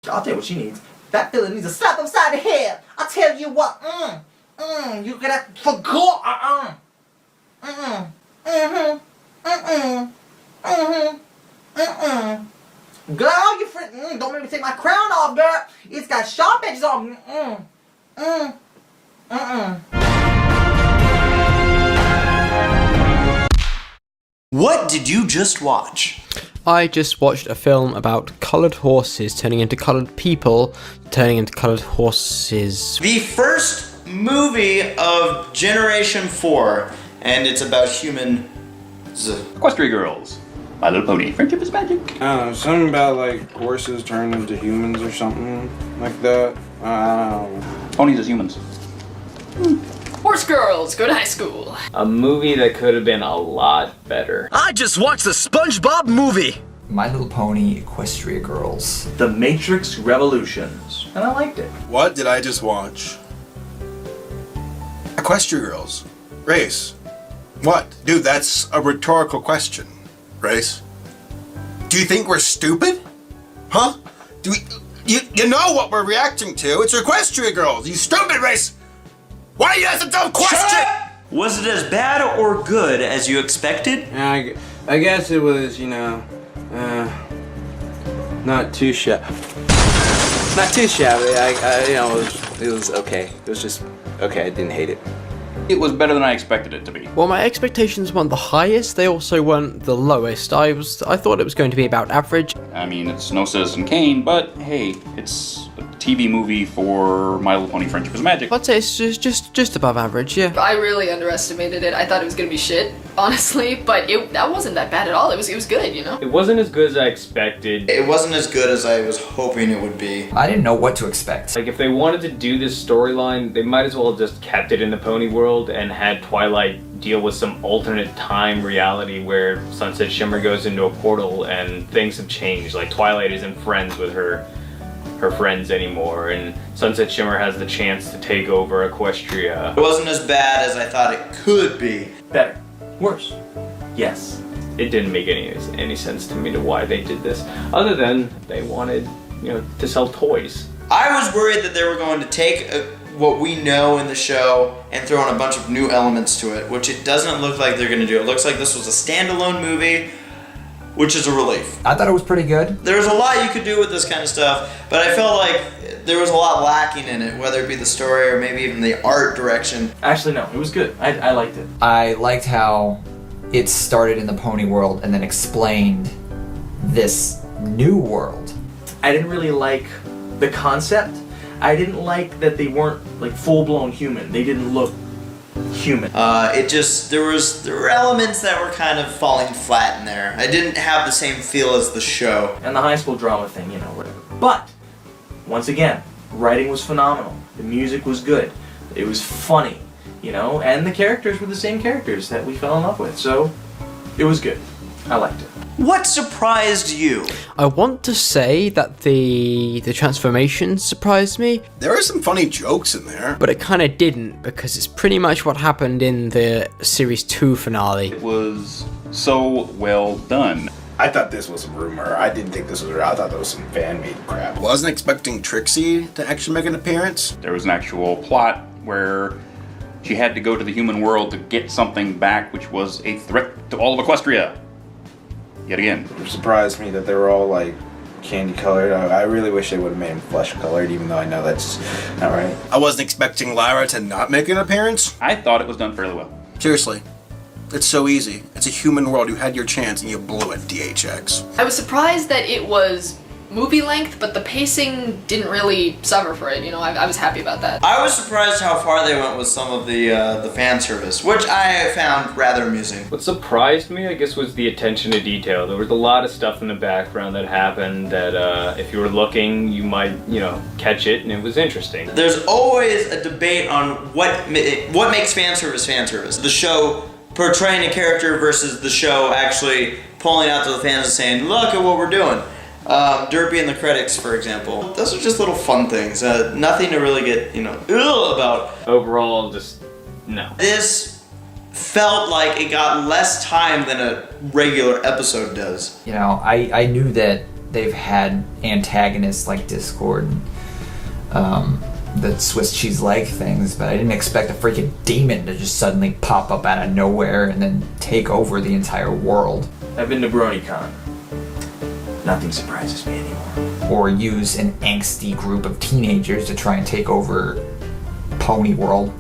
I'll tell you what she needs. That villain needs a slap upside the head. I'll tell you what. You gotta forgo. Girl, you friend. Don't make me take my crown off, girl. It's got sharp edges on. What did you just watch? I just watched a film about coloured horses turning into coloured people, turning into coloured horses. The first movie of Generation 4, and it's about humans. Equestrian Girls. My Little Pony. Friendship is magic. I don't know, something about like horses turn into humans or something like that. Ponies as humans. Horse girls go to high school. A movie that could have been a lot better. I just watched the SpongeBob movie! My Little Pony, Equestria Girls. The Matrix Revolutions. And I liked it. What did I just watch? Equestria Girls. Race. What? Dude, that's a rhetorical question. Race. Do you think we're stupid? Huh? Do we... You know what we're reacting to. It's Equestria Girls. You stupid, Race! Why are you asking a dumb question? Was it as bad or good as you expected? Yeah, I guess it was, not too shabby. Not too shabby. It was okay. It was just okay. I didn't hate it. It was better than I expected it to be. Well, my expectations weren't the highest, they also weren't the lowest. I thought it was going to be about average. I mean, it's no Citizen Kane, but hey, it's a TV movie for My Little Pony Friendship is Magic. I'd say it's just above average, yeah. I really underestimated it. I thought it was gonna be shit, honestly, but that wasn't that bad at all. It was good, It wasn't as good as I expected. It wasn't as good as I was hoping it would be. I didn't know what to expect. Like, if they wanted to do this storyline, they might as well have just kept it in the pony world and had Twilight deal with some alternate time reality where Sunset Shimmer goes into a portal and things have changed. Like, Twilight isn't friends with her friends anymore, and Sunset Shimmer has the chance to take over Equestria. It wasn't as bad as I thought it could be. Better. Worse. Yes. It didn't make any sense to me to why they did this, other than they wanted, to sell toys. I was worried that they were going to take what we know in the show and throw in a bunch of new elements to it, which it doesn't look like they're going to do. It looks like this was a standalone movie, which is a relief. I thought it was pretty good. There's a lot you could do with this kind of stuff, but I felt like there was a lot lacking in it, whether it be the story or maybe even the art direction. Actually, no, it was good. I liked it. I liked how it started in the pony world and then explained this new world. I didn't really like the concept. I didn't like that they weren't like full-blown human. They didn't look human. There were elements that were kind of falling flat in there. I didn't have the same feel as the show. And the high school drama thing, whatever. But, once again, writing was phenomenal. The music was good. It was funny, and the characters were the same characters that we fell in love with. So, it was good. I liked it. What surprised you? I want to say that the transformation surprised me. There were some funny jokes in there. But it kind of didn't, because it's pretty much what happened in the Series 2 finale. It was so well done. I thought this was a rumor. I didn't think this was real. I thought that was some fan-made crap. Wasn't expecting Trixie to actually make an appearance. There was an actual plot where she had to go to the human world to get something back, which was a threat to all of Equestria. Yet again. It surprised me that they were all like candy colored. I really wish they would have made them flesh colored, even though I know that's not right. I wasn't expecting Lyra to not make an appearance. I thought it was done fairly well. Seriously. It's so easy. It's a human world. You had your chance and you blew it, DHX. I was surprised that it was movie length, but the pacing didn't really suffer for it. I was happy about that. I was surprised how far they went with some of the fan service, which I found rather amusing. What surprised me, I guess, was the attention to detail. There was a lot of stuff in the background that happened that if you were looking, you might, catch it, and it was interesting. There's always a debate on what makes fan service fan service. The show portraying a character versus the show actually pulling out to the fans and saying, look at what we're doing. Derpy and the critics, for example. Those are just little fun things. Nothing to really get, about. Overall, just no. This felt like it got less time than a regular episode does. I knew that they've had antagonists like Discord, the Swiss cheese-like things, but I didn't expect a freaking demon to just suddenly pop up out of nowhere and then take over the entire world. I've been to BronyCon. Nothing surprises me anymore. Or use an angsty group of teenagers to try and take over Pony World.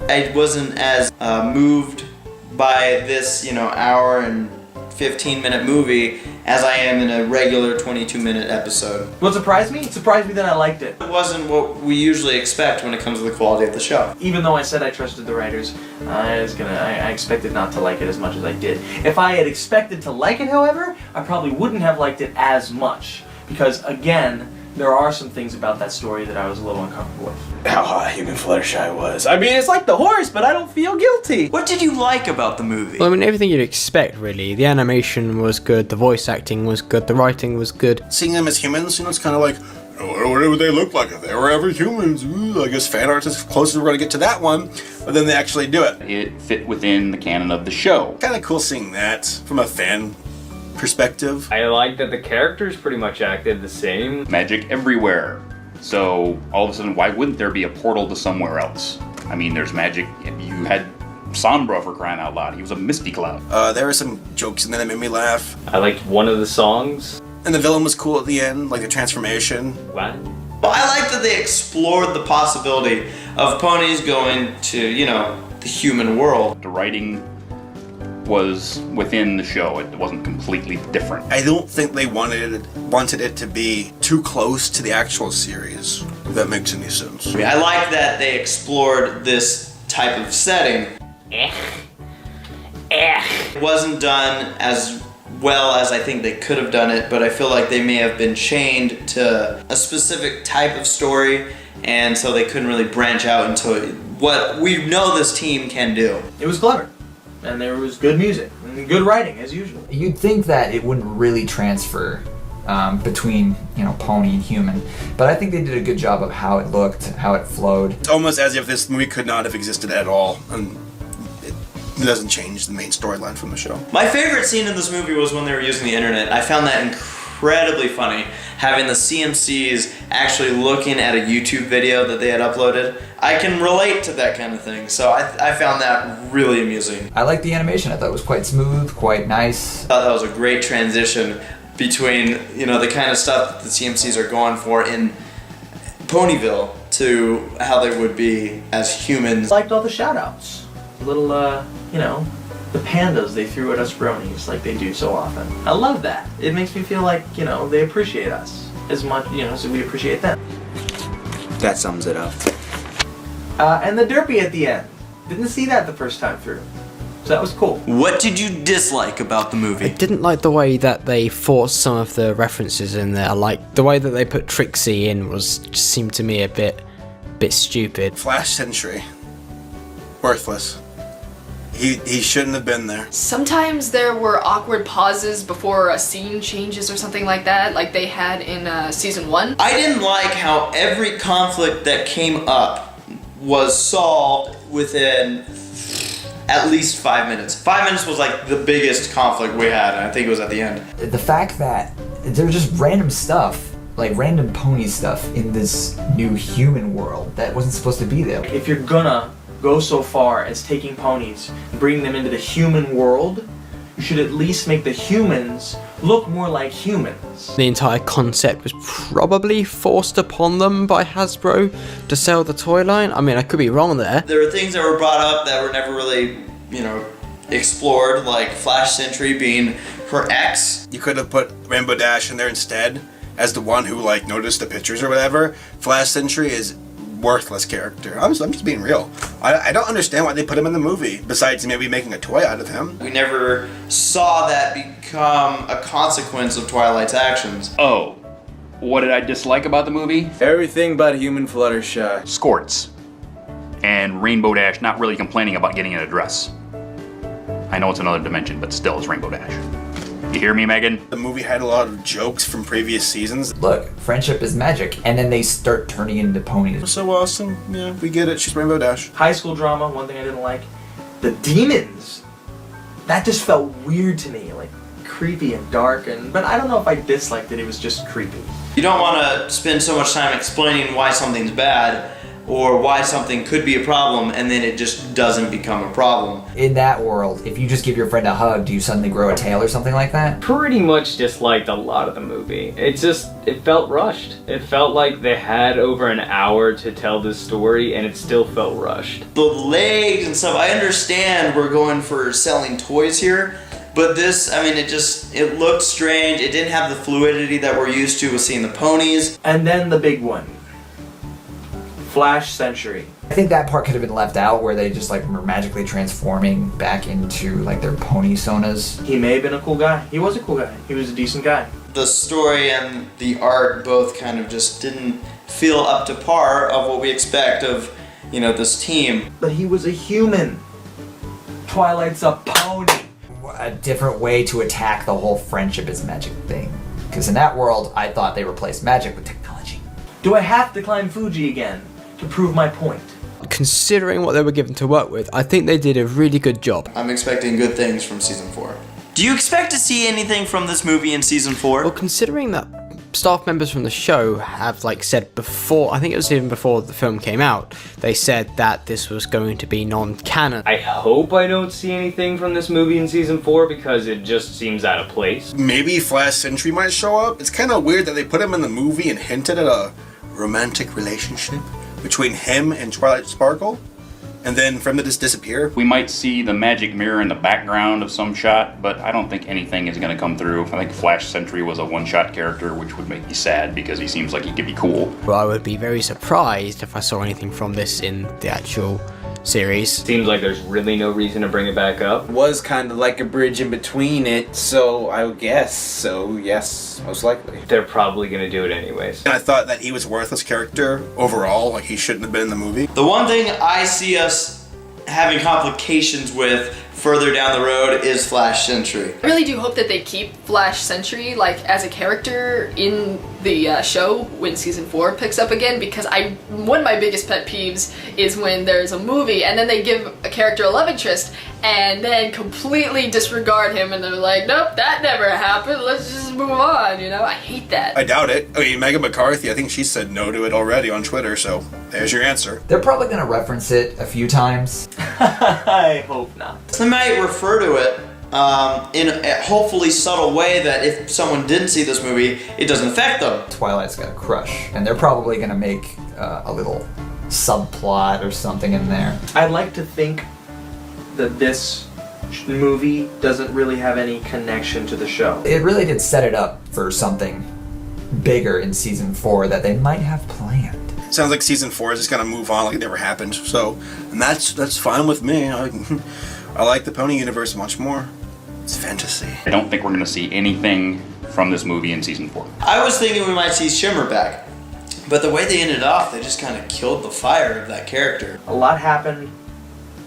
I wasn't as moved by this, hour and 15-minute movie as I am in a regular 22-minute episode. What surprised me? It surprised me that I liked it. It wasn't what we usually expect when it comes to the quality of the show. Even though I said I trusted the writers, I expected not to like it as much as I did. If I had expected to like it, however, I probably wouldn't have liked it as much. Because, again, there are some things about that story that I was a little uncomfortable with. How hot Human Fluttershy was. I mean, it's like the horse, but I don't feel guilty. What did you like about the movie? Well, I mean, everything you'd expect, really. The animation was good, the voice acting was good, the writing was good. Seeing them as humans, it's kind of like, what would they look like if they were ever humans? Ooh, I guess fan art's as close as we're going to get to that one, but then they actually do it. It fit within the canon of the show. Kind of cool seeing that from a fan perspective. I like that the characters pretty much acted the same. Magic everywhere. So all of a sudden, why wouldn't there be a portal to somewhere else? I mean, there's magic. You had Sombra, for crying out loud. He was a Misty Cloud. There were some jokes in there that made me laugh. I liked one of the songs. And the villain was cool at the end, like the transformation. What? Well, I like that they explored the possibility of ponies going to, the human world. The writing was within the show. It wasn't completely different. I don't think they wanted it to be too close to the actual series, if that makes any sense. I like that they explored this type of setting. It wasn't done as well as I think they could have done it, but I feel like they may have been chained to a specific type of story, and so they couldn't really branch out into what we know this team can do. It was clever. And there was good music and good writing, as usual. You'd think that it wouldn't really transfer between, pony and human, but I think they did a good job of how it looked, how it flowed. It's almost as if this movie could not have existed at all, and it doesn't change the main storyline from the show. My favorite scene in this movie was when they were using the internet. I found that incredibly funny, having the CMCs actually looking at a YouTube video that they had uploaded. I can relate to that kind of thing, so I found that really amusing. I liked the animation. I thought it was quite smooth, quite nice. I thought that was a great transition between, the kind of stuff that the CMCs are going for in Ponyville to how they would be as humans. I liked all the shout-outs. Little, the pandas they threw at us bronies like they do so often. I love that. It makes me feel like, they appreciate us as much, as we appreciate them. That sums it up. And the derpy at the end. Didn't see that the first time through. So that was cool. What did you dislike about the movie? I didn't like the way that they forced some of the references in there. Like the way that they put Trixie in just seemed to me a bit stupid. Flash Sentry. Worthless. He shouldn't have been there. Sometimes there were awkward pauses before a scene changes or something like that, like they had in season 1. I didn't like how every conflict that came up was solved within at least 5 minutes. 5 minutes was like the biggest conflict we had, and I think it was at the end. The fact that there's just random stuff, like random pony stuff in this new human world that wasn't supposed to be there. If you're gonna go so far as taking ponies and bringing them into the human world, you should at least make the humans look more like humans. The entire concept was probably forced upon them by Hasbro to sell the toy line. I mean, I could be wrong there. There were things that were brought up that were never really, explored, like Flash Sentry being her ex. You could have put Rainbow Dash in there instead as the one who noticed the pictures or whatever. Flash Sentry is worthless character. I'm just being real. I don't understand why they put him in the movie, besides maybe making a toy out of him. We never saw that become a consequence of Twilight's actions. Oh, what did I dislike about the movie? Everything but Human Fluttershy. Squirts. And Rainbow Dash not really complaining about getting in a dress. I know it's another dimension, but still it's Rainbow Dash. You hear me, Megan? The movie had a lot of jokes from previous seasons. Look, friendship is magic, and then they start turning into ponies. So awesome. Yeah, we get it. She's Rainbow Dash. High school drama, one thing I didn't like. The demons. That just felt weird to me. Like, creepy and dark, but I don't know if I disliked it. It was just creepy. You don't want to spend so much time explaining why something's bad or why something could be a problem, and then it just doesn't become a problem. In that world, if you just give your friend a hug, do you suddenly grow a tail or something like that? Pretty much disliked a lot of the movie. It felt rushed. It felt like they had over an hour to tell this story, and it still felt rushed. The legs and stuff, I understand we're going for selling toys here, but this, I mean, it looked strange. It didn't have the fluidity that we're used to with seeing the ponies. And then the big one. Flash Century. I think that part could have been left out where they just like were magically transforming back into like their pony sonas. He may have been a cool guy. He was a cool guy. He was a decent guy. The story and the art both kind of just didn't feel up to par of what we expect of, you know, this team. But he was a human. Twilight's a pony. A different way to attack the whole friendship is magic thing. Because in that world, I thought they replaced magic with technology. Do I have to climb Fuji again to prove my point? Considering what they were given to work with, I think they did a really good job. I'm expecting good things from season 4. Do you expect to see anything from this movie in season 4? Well, considering that staff members from the show have said before, I think it was even before the film came out, they said that this was going to be non-canon. I hope I don't see anything from this movie in season 4 because it just seems out of place. Maybe Flash Sentry might show up. It's kind of weird that they put him in the movie and hinted at a romantic relationship between him and Twilight Sparkle, and then for him to just disappear. We might see the magic mirror in the background of some shot, but I don't think anything is going to come through. I think Flash Sentry was a one-shot character, which would make me sad because he seems like he could be cool. Well, I would be very surprised if I saw anything from this in the actual series. Seems like there's really no reason to bring it back up. Was kind of like a bridge in between it, so I would guess. So yes, most likely. They're probably gonna do it anyways. And I thought that he was a worthless character overall, like he shouldn't have been in the movie. The one thing I see us having complications with further down the road is Flash Sentry. I really do hope that they keep Flash Sentry as a character in the show when season 4 picks up again, because one of my biggest pet peeves is when there's a movie and then they give a character a love interest and then completely disregard him and they're like, nope, that never happened, let's just move on, you know? I hate that. I doubt it. I mean, Megan McCarthy, I think she said no to it already on Twitter, so there's your answer. They're probably going to reference it a few times. I hope not. They might refer to it in a hopefully subtle way that if someone didn't see this movie, it doesn't affect them. Twilight's got a crush, and they're probably going to make a little subplot or something in there. I'd like to think that this movie doesn't really have any connection to the show. It really did set it up for something bigger in season 4 that they might have planned. Sounds like season 4 is just gonna move on like it never happened. So, and that's fine with me. I like the Pony universe much more. It's fantasy. I don't think we're going to see anything from this movie in season 4. I was thinking we might see Shimmer back, but the way they ended off, they just kind of killed the fire of that character. A lot happened.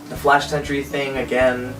The Flash Sentry thing, again,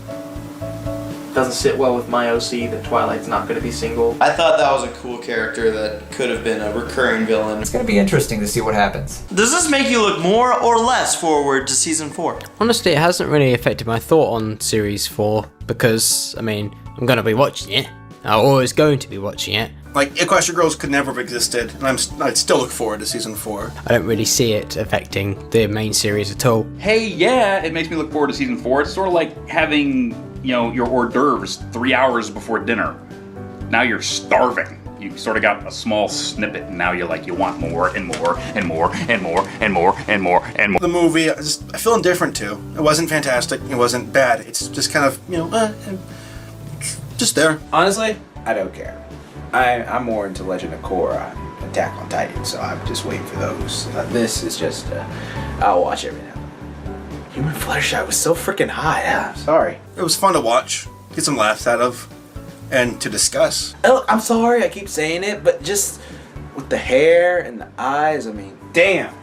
doesn't sit well with my OC that Twilight's not going to be single. I thought that was a cool character that could have been a recurring villain. It's going to be interesting to see what happens. Does this make you look more or less forward to season 4? Honestly, it hasn't really affected my thought on series 4 because, I mean, I'm going to be watching it. I'm always going to be watching it. Like, Equestria Girls could never have existed, and I'd still look forward to season 4. I don't really see it affecting the main series at all. Hey, yeah, it makes me look forward to season 4. It's sort of like having, your hors d'oeuvres 3 hours before dinner. Now you're starving. You sort of got a small snippet, and now you want more and more and more and more and more and more and more. The movie, I feel indifferent to. It wasn't fantastic. It wasn't bad. It's just kind of, just there. Honestly, I don't care. I'm more into Legend of Korra and Attack on Titan, so I'm just waiting for those. This is just, I'll watch every now and then. Human Fluttershy was so freaking hot. Yeah, sorry. It was fun to watch, get some laughs out of, and to discuss. Look, I'm sorry I keep saying it, but just with the hair and the eyes, I mean, damn.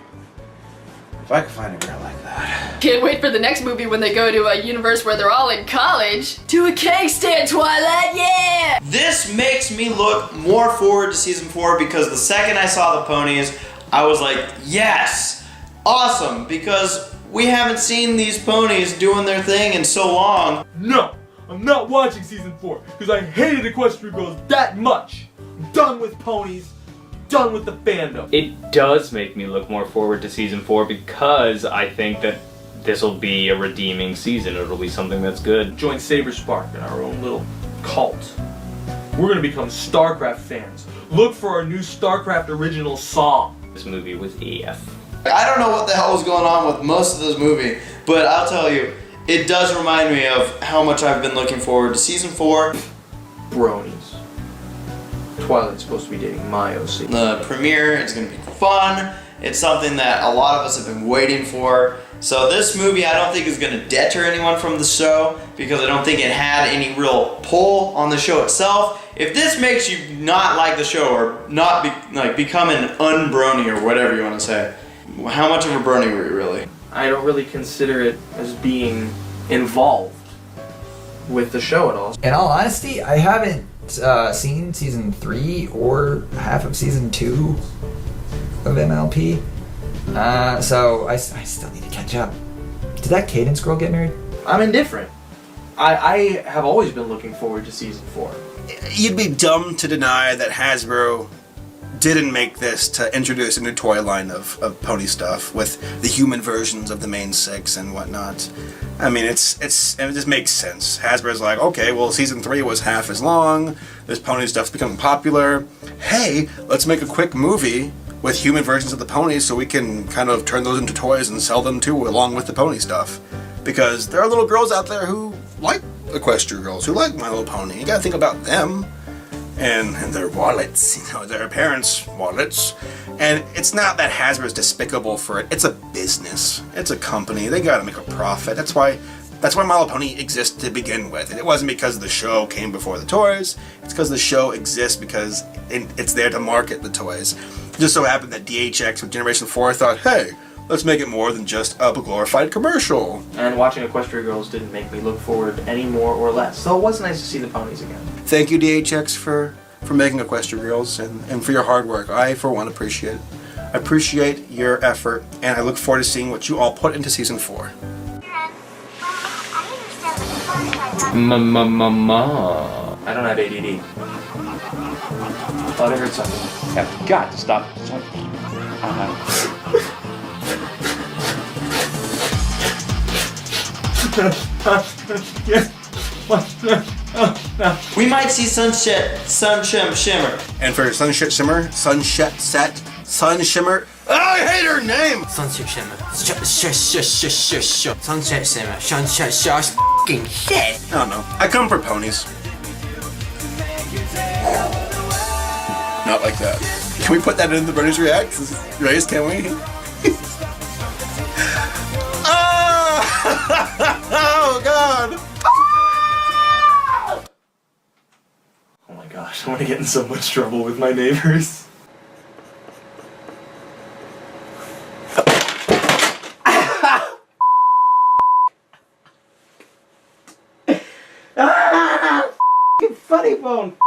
If I could find a girl like that. Can't wait for the next movie when they go to a universe where they're all in college. To a cake stand, Twilight, yeah! This makes me look more forward to season 4 because the second I saw the ponies, I was like, yes! Awesome! Because we haven't seen these ponies doing their thing in so long. No! I'm not watching season 4 because I hated Equestrian Girls that much. I'm done with ponies. Done with the fandom. It does make me look more forward to season 4 because I think that this will be a redeeming season. It'll be something that's good. Join Saber Spark in our own little cult. We're gonna become StarCraft fans. Look for our new StarCraft original song. This movie was AF. I don't know what the hell was going on with most of this movie, but I'll tell you, it does remind me of how much I've been looking forward to season 4. Bronies. Twilight's supposed to be dating my OC. The premiere is going to be fun. It's something that a lot of us have been waiting for. So this movie I don't think is going to deter anyone from the show because I don't think it had any real pull on the show itself. If this makes you not like the show or not become an unbrony or whatever you want to say, how much of a brony were you really? I don't really consider it as being involved with the show at all. In all honesty, I haven't seen season 3 or half of season 2 of MLP, so I still need to catch up. Did that Cadence girl get married? I'm indifferent. I have always been looking forward to season 4. You'd be dumb to deny that Hasbro didn't make this to introduce a new toy line of pony stuff with the human versions of the main 6 and whatnot. I mean, it just makes sense. Hasbro's like, okay, well, season 3 was half as long. This pony stuff's becoming popular. Hey, let's make a quick movie with human versions of the ponies so we can kind of turn those into toys and sell them too, along with the pony stuff. Because there are little girls out there who like Equestrian Girls, who like My Little Pony. You gotta think about them. And their wallets, their parents' wallets. And it's not that Hasbro's despicable for it. It's a business. It's a company. They gotta make a profit. That's why My Little Pony exists to begin with. And it wasn't because the show came before the toys. It's because the show exists because it's there to market the toys. It just so happened that DHX with Generation 4 thought, hey, let's make it more than just a glorified commercial. And watching Equestrian Girls didn't make me look forward any more or less. So it was nice to see the ponies again. Thank you, DHX, for making Equestrian Girls and for your hard work. I, for one, appreciate it. I appreciate your effort, and I look forward to seeing what you all put into season 4. Ma. I don't have ADD. Thought I heard something. Have got to stop. We might see Sunshine Shimmer. And for Sunset Shimmer, Sun Shimmer. I hate her name! Sunset Shimmer. Sunset Shimmer. Sunset fucking shit. I don't know. I come for ponies. Not like that. Can we put that in the British Reacts? Race, can we? Oh, God! Oh my gosh, I want to get in so much trouble with my neighbors. Funny bone.